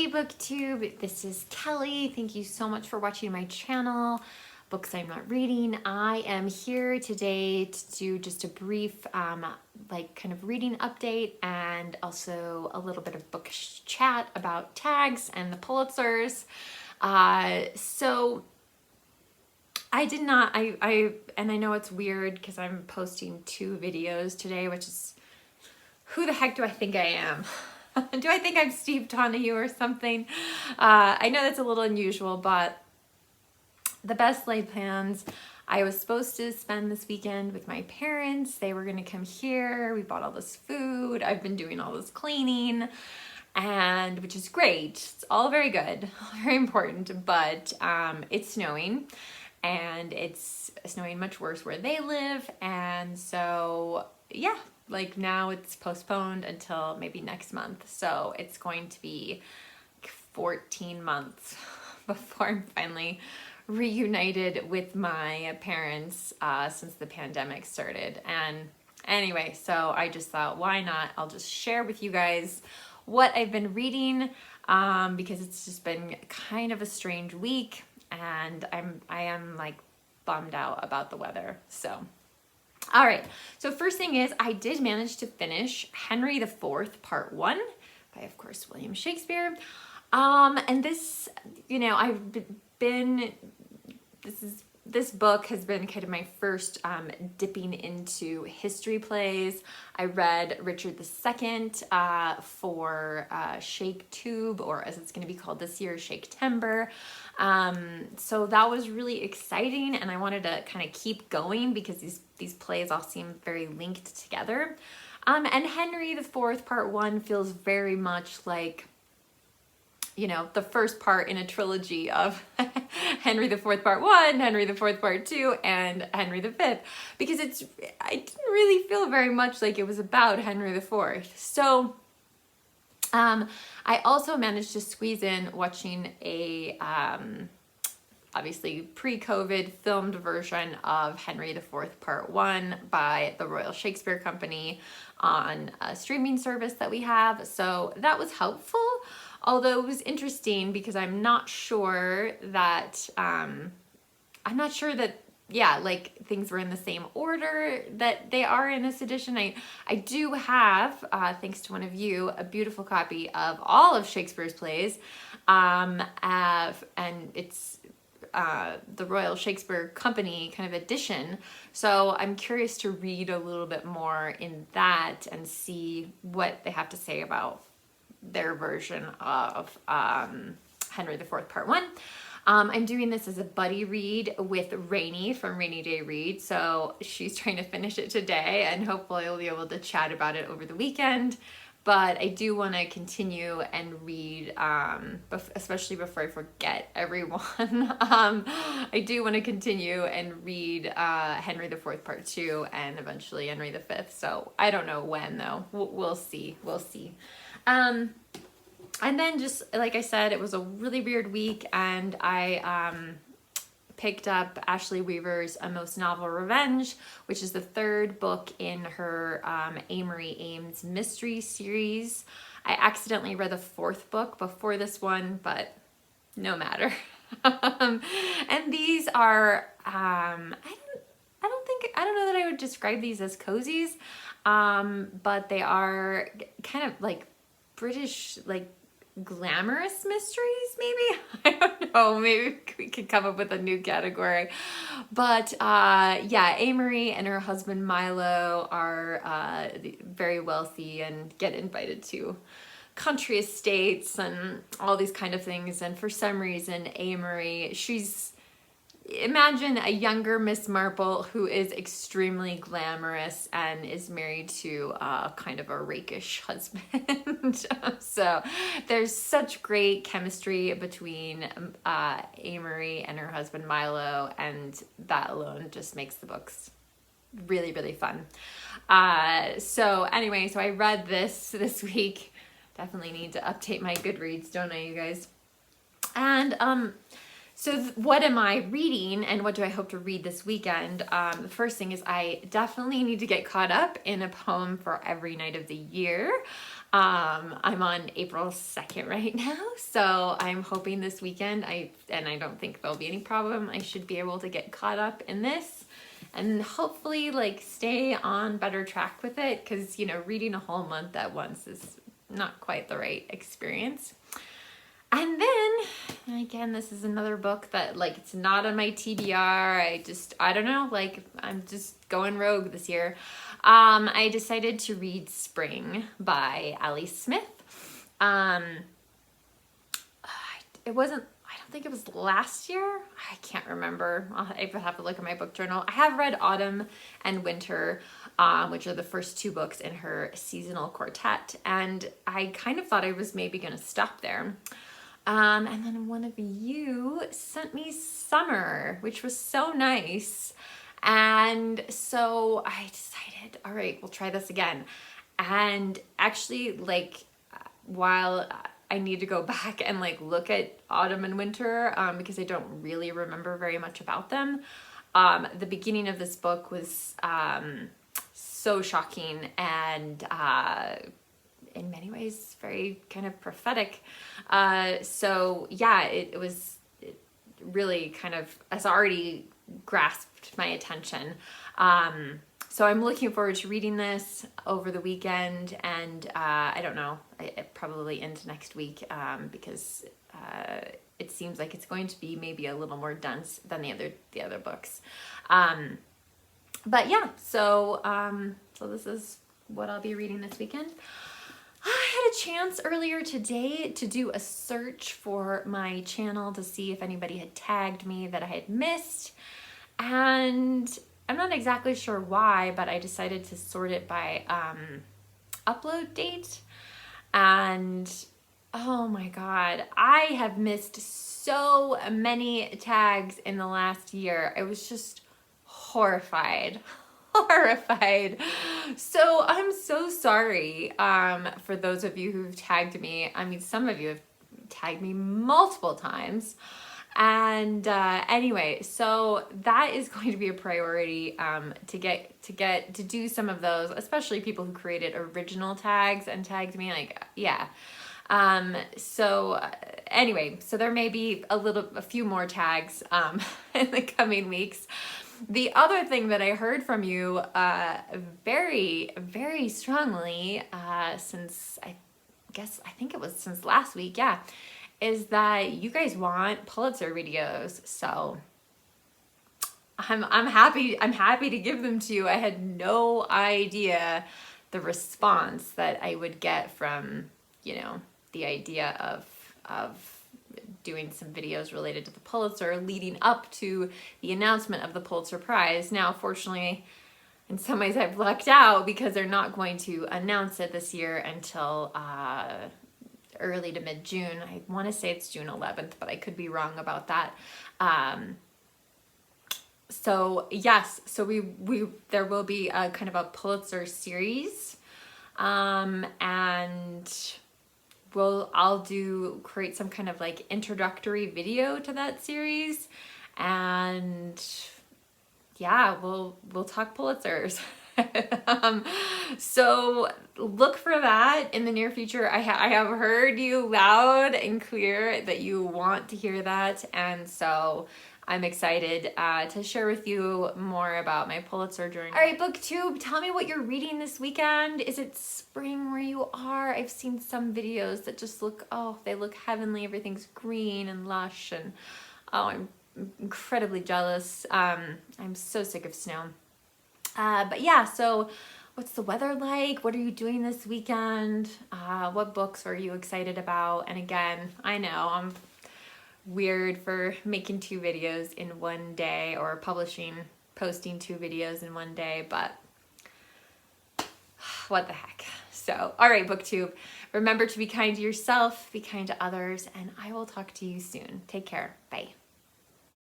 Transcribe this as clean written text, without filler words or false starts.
Hey BookTube, this is Kelly. Thank you so much for watching my channel, Books I'm Not Reading. I am here today to do just a brief kind of reading update and also a little bit of bookish chat about tags and the Pulitzers. So I did not, and I know it's weird because I'm posting 2 videos today, which is, who the heck do I think I am? Do I think I'm Steve Donahue or something? I know that's a little unusual, but the best laid plans. I was supposed to spend this weekend with my parents. They were going to come here. We bought all this food. I've been doing all this cleaning, and which is great. It's all very good, very important, but it's snowing, and it's snowing much worse where they live. And so, yeah, like now it's postponed until maybe next month. So it's going to be 14 months before I'm finally reunited with my parents since the pandemic started. And anyway, so I just thought, why not? I'll just share with you guys what I've been reading because it's just been kind of a strange week, and I am like bummed out about the weather. So all right, so first thing is I did manage to finish Henry IV Part 1 by, of course, William Shakespeare. And this, you know, this book has been kind of my first dipping into history plays. I read Richard II for Shake Tube, or as it's going to be called this year, Shake-tember. So that was really exciting, and I wanted to kind of keep going because these plays all seem very linked together. And Henry IV Part 1 feels very much like, you know, the first part in a trilogy of Henry IV Part 1, Henry IV Part 2, and Henry V, because I didn't really feel very much like it was about Henry IV. So I also managed to squeeze in watching a obviously pre-COVID filmed version of Henry IV Part 1 by the Royal Shakespeare Company on a streaming service that we have. So that was helpful, although it was interesting because I'm not sure that, yeah, like things were in the same order that they are in this edition. I do have, thanks to one of you, a beautiful copy of all of Shakespeare's plays, and it's the Royal Shakespeare Company kind of edition. So I'm curious to read a little bit more in that and see what they have to say about their version of Henry IV Part 1. I'm doing this as a buddy read with Rainy from Rainy Day Read. So she's trying to finish it today, and hopefully I'll be able to chat about it over the weekend. But I do want to continue and read, especially before I forget everyone. I do want to continue and read Henry IV Part 2 and eventually Henry V. So I don't know when, though. We'll see. We'll see. And then, just like I said, it was a really weird week, and I picked up Ashley Weaver's A Most Novel Revenge, which is the 3rd book in her Amory Ames mystery series. I accidentally read the 4th book before this one, but no matter. And these are, I don't know that I would describe these as cozies, but they are kind of like British, like glamorous mysteries, maybe. I don't know, maybe we could come up with a new category. But yeah, Amory and her husband Milo are very wealthy and get invited to country estates and all these kind of things. And for some reason, Amory, imagine a younger Miss Marple who is extremely glamorous and is married to kind of a rakish husband. So there's such great chemistry between Amory and her husband Milo, and that alone just makes the books really, really fun. So anyway, so I read this week. Definitely need to update my Goodreads, don't I, you guys? And so what am I reading, and what do I hope to read this weekend? The first thing is I definitely need to get caught up in A Poem for Every Night of the Year. I'm on April 2nd right now, so I'm hoping this weekend, and I don't think there'll be any problem, I should be able to get caught up in this and hopefully like stay on better track with it, because you know, reading a whole month at once is not quite the right experience. And then again, this is another book that like it's not on my TBR. I don't know, like I'm just going rogue this year. I decided to read Spring by Allie Smith. It wasn't, I don't think it was last year. I can't remember. I have to look at my book journal. I have read Autumn and Winter, which are the first two books in her seasonal quartet. And I kind of thought I was maybe going to stop there. And then one of you sent me Summer, which was so nice. And so I decided, all right, we'll try this again. And actually, like, while I need to go back and like look at Autumn and Winter, because I don't really remember very much about them. The beginning of this book was so shocking and in many ways very kind of prophetic. So yeah, it really kind of has already grasped my attention. So I'm looking forward to reading this over the weekend, and I don't know, probably into next week, because it seems like it's going to be maybe a little more dense than the other books. But yeah, so this is what I'll be reading this weekend. I had a chance earlier today to do a search for my channel to see if anybody had tagged me that I had missed. And I'm not exactly sure why, but I decided to sort it by upload date. And oh my God, I have missed so many tags in the last year. I was just horrified. So I'm so sorry for those of you who've tagged me. I mean, some of you have tagged me multiple times. And anyway, so that is going to be a priority to do some of those, especially people who created original tags and tagged me, like, yeah. So anyway, so there may be a few more tags in the coming weeks. The other thing that I heard from you very, very strongly since I think it was since last week, yeah, is that you guys want Pulitzer videos. So I'm happy to give them to you. I had no idea the response that I would get from, you know, the idea of doing some videos related to the Pulitzer leading up to the announcement of the Pulitzer Prize. Now, fortunately, in some ways I've lucked out because they're not going to announce it this year until early to mid-June. I want to say it's June 11th, but I could be wrong about that. So yes, so there will be a kind of a Pulitzer series, and I'll create some kind of like introductory video to that series, and yeah, we'll talk Pulitzers. So look for that in the near future. I have heard you loud and clear that you want to hear that, and so I'm excited to share with you more about my Pulitzer journey. All right, BookTube, tell me what you're reading this weekend. Is it spring where you are? I've seen some videos that just they look heavenly. Everything's green and lush, and I'm incredibly jealous. I'm so sick of snow. But yeah, so what's the weather like? What are you doing this weekend? What books are you excited about? And again, I know I'm weird for making 2 videos in one day, or posting 2 videos in one day, but what the heck. So, all right, BookTube, remember to be kind to yourself, be kind to others, and I will talk to you soon. Take care. Bye.